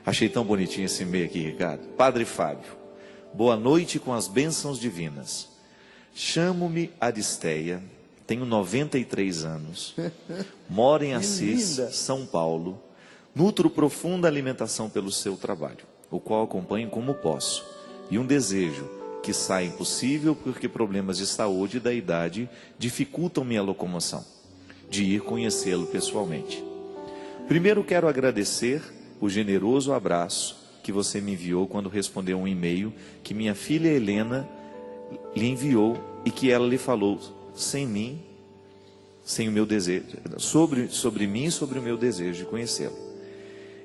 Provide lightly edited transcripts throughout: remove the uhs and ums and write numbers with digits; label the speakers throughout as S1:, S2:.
S1: Achei tão bonitinho esse e-mail aqui, Ricardo. Padre Fábio, boa noite com as bênçãos divinas. Chamo-me Aristeia, tenho 93 anos, moro em Assis, São Paulo, nutro profunda alimentação pelo seu trabalho, o qual acompanho como posso, e um desejo, que sai impossível porque problemas de saúde e da idade dificultam minha locomoção, de ir conhecê-lo pessoalmente. Primeiro quero agradecer o generoso abraço que você me enviou quando respondeu um e-mail que minha filha Helena lhe enviou e que ela lhe falou sem mim, sem o meu desejo, sobre mim e sobre o meu desejo de conhecê-lo.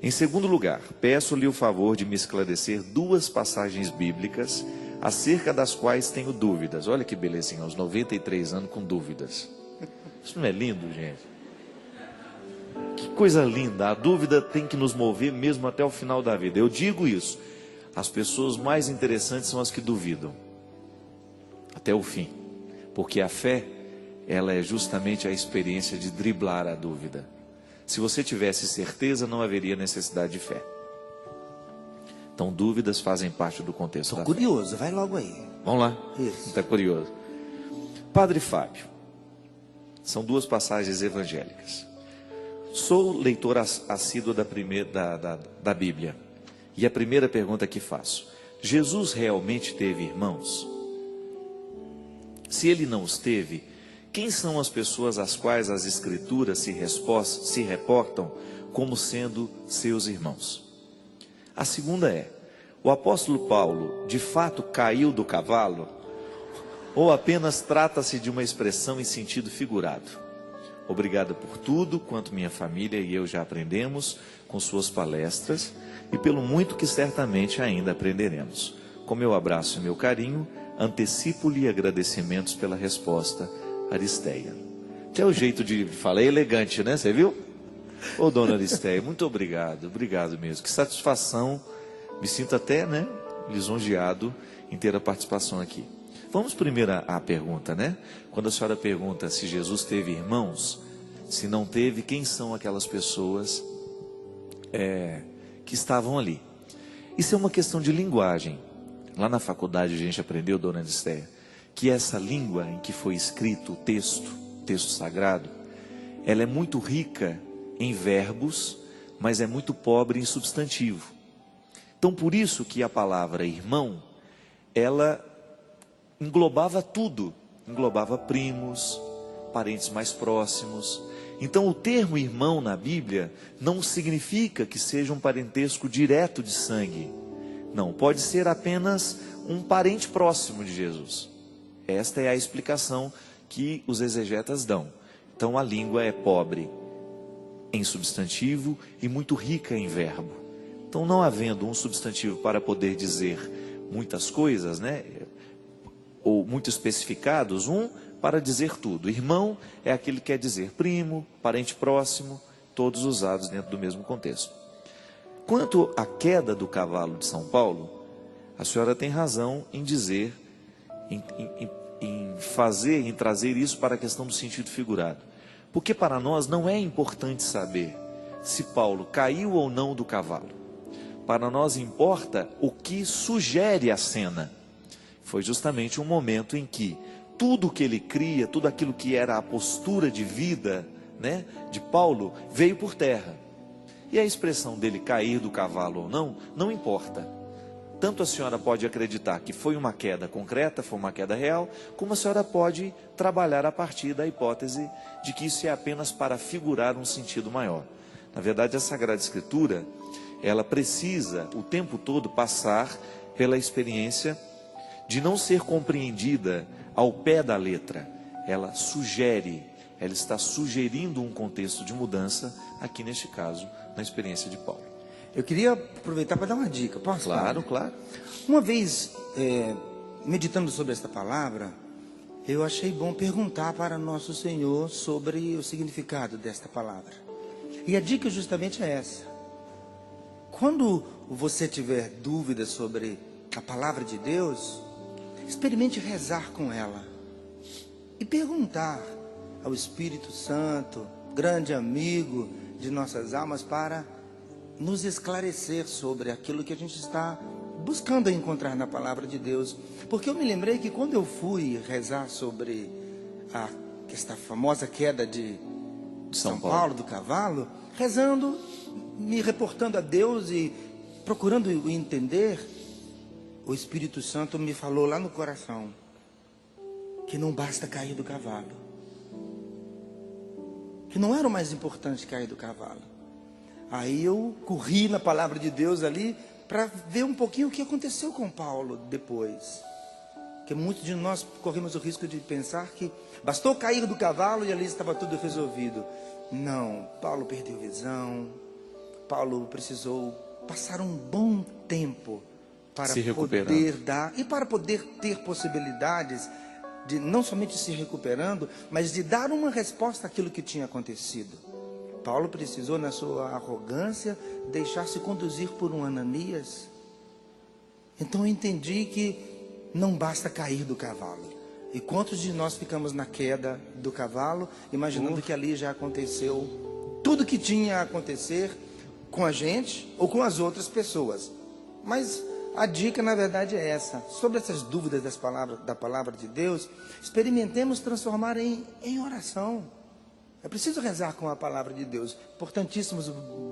S1: Em segundo lugar, peço-lhe o favor de me esclarecer duas passagens bíblicas acerca das quais tenho dúvidas. Olha que belezinha, aos 93 anos com dúvidas. Isso não é lindo, gente? Que coisa linda, a dúvida tem que nos mover mesmo até o final da vida. Eu digo isso, as pessoas mais interessantes são as que duvidam, até o fim. Porque a fé, ela é justamente a experiência de driblar a dúvida. Se você tivesse certeza, não haveria necessidade de fé. Então, dúvidas fazem parte do contexto da fé.
S2: Estou curioso, vai logo aí.
S1: Vamos lá?
S2: Isso.
S1: Está curioso. Padre Fábio, são duas passagens evangélicas. Sou leitor assíduo da Bíblia. E a primeira pergunta que faço: Jesus realmente teve irmãos? Se ele não os teve, quem são as pessoas às quais as Escrituras se reportam como sendo seus irmãos? A segunda é: o apóstolo Paulo de fato caiu do cavalo? Ou apenas trata-se de uma expressão em sentido figurado? Obrigado por tudo quanto minha família e eu já aprendemos com suas palestras e pelo muito que certamente ainda aprenderemos. Com meu abraço e meu carinho, antecipo-lhe agradecimentos pela resposta, Aristeia. Até o jeito de falar é elegante, né? Você viu? Ô, dona Aristeia, muito obrigado, obrigado mesmo. Que satisfação, me sinto até, né, lisonjeado em ter a participação aqui. Vamos primeiro à pergunta, né? Quando a senhora pergunta se Jesus teve irmãos, se não teve, quem são aquelas pessoas que estavam ali? Isso é uma questão de linguagem. Lá na faculdade a gente aprendeu, dona Aristeia, que essa língua em que foi escrito o texto sagrado, ela é muito rica em verbos, mas é muito pobre em substantivo. Então, por isso que a palavra irmão, ela englobava tudo, englobava primos, parentes mais próximos. Então, o termo irmão na Bíblia não significa que seja um parentesco direto de sangue. Não, pode ser apenas um parente próximo de Jesus. Esta é a explicação que os exegetas dão. Então, a língua é pobre em substantivo e muito rica em verbo. Então, não havendo um substantivo para poder dizer muitas coisas, né, ou muito especificados, um para dizer tudo. Irmão é aquele que quer dizer primo, parente próximo, todos usados dentro do mesmo contexto. Quanto à queda do cavalo de São Paulo, a senhora tem razão em dizer, em trazer isso para a questão do sentido figurado. Porque para nós não é importante saber se Paulo caiu ou não do cavalo. Para nós importa o que sugere a cena. Foi justamente um momento em que tudo que ele cria, tudo aquilo que era a postura de vida, né, de Paulo, veio por terra. E a expressão dele cair do cavalo ou não, não importa. Tanto a senhora pode acreditar que foi uma queda concreta, foi uma queda real, como a senhora pode trabalhar a partir da hipótese de que isso é apenas para figurar um sentido maior. Na verdade, a Sagrada Escritura, ela precisa o tempo todo passar pela experiência de não ser compreendida ao pé da letra. Ela sugere, ela está sugerindo um contexto de mudança, aqui neste caso, na experiência de Paulo.
S2: Eu queria aproveitar para dar uma dica, posso?
S1: Claro, claro.
S2: Uma vez, meditando sobre esta palavra, eu achei bom perguntar para nosso Senhor sobre o significado desta palavra. E a dica justamente é essa. Quando você tiver dúvidas sobre a palavra de Deus, experimente rezar com ela e perguntar ao Espírito Santo, grande amigo de nossas almas, para nos esclarecer sobre aquilo que a gente está buscando encontrar na palavra de Deus. Porque eu me lembrei que quando eu fui rezar sobre esta famosa queda de São Paulo do cavalo, rezando, me reportando a Deus e procurando entender, o Espírito Santo me falou lá no coração que não basta cair do cavalo, que não era o mais importante cair do cavalo. Aí eu corri na palavra de Deus ali para ver um pouquinho o que aconteceu com Paulo depois. Porque muitos de nós corremos o risco de pensar que bastou cair do cavalo e ali estava tudo resolvido. Não, Paulo perdeu visão, Paulo precisou passar um bom tempo para poder dar e para poder ter possibilidades de não somente se recuperando, mas de dar uma resposta àquilo que tinha acontecido. Paulo precisou, na sua arrogância, deixar-se conduzir por um Ananias. Então eu entendi que não basta cair do cavalo. E quantos de nós ficamos na queda do cavalo, imaginando que ali já aconteceu tudo que tinha a acontecer com a gente ou com as outras pessoas. Mas a dica, na verdade, é essa. Sobre essas dúvidas da palavra de Deus, experimentemos transformar em oração. É preciso rezar com a palavra de Deus. Importantíssimo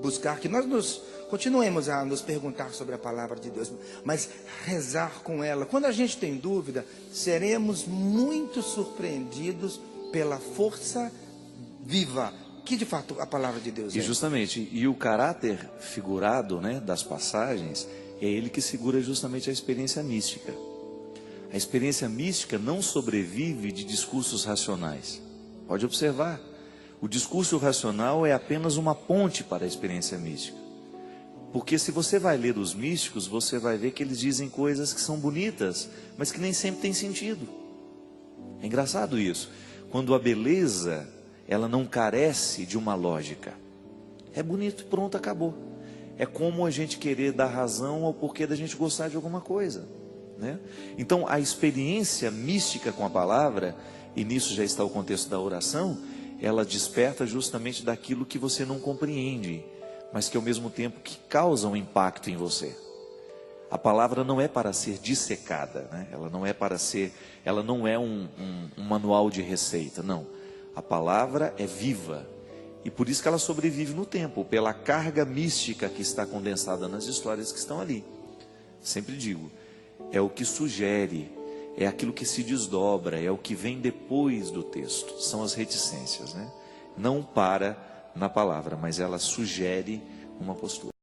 S2: buscar que nós continuemos a nos perguntar sobre a palavra de Deus, mas rezar com ela. Quando a gente tem dúvida, seremos muito surpreendidos pela força viva que de fato a palavra de Deus é.
S1: E justamente, e o caráter figurado, né, das passagens, é ele que segura justamente a experiência mística. A experiência mística não sobrevive de discursos racionais. Pode observar. O discurso racional é apenas uma ponte para a experiência mística. Porque se você vai ler os místicos, você vai ver que eles dizem coisas que são bonitas, mas que nem sempre têm sentido. É engraçado isso. Quando a beleza, ela não carece de uma lógica. É bonito, pronto, acabou. É como a gente querer dar razão ao porquê da gente gostar de alguma coisa, né? Então, a experiência mística com a palavra, e nisso já está o contexto da oração, ela desperta justamente daquilo que você não compreende, mas que ao mesmo tempo que causa um impacto em você. A palavra não é para ser dissecada, né? Ela não é um manual de receita, não. A palavra é viva, e por isso que ela sobrevive no tempo, pela carga mística que está condensada nas histórias que estão ali. Sempre digo, é o que sugere, é aquilo que se desdobra, é o que vem depois do texto, são as reticências, né? Não para na palavra, mas ela sugere uma postura.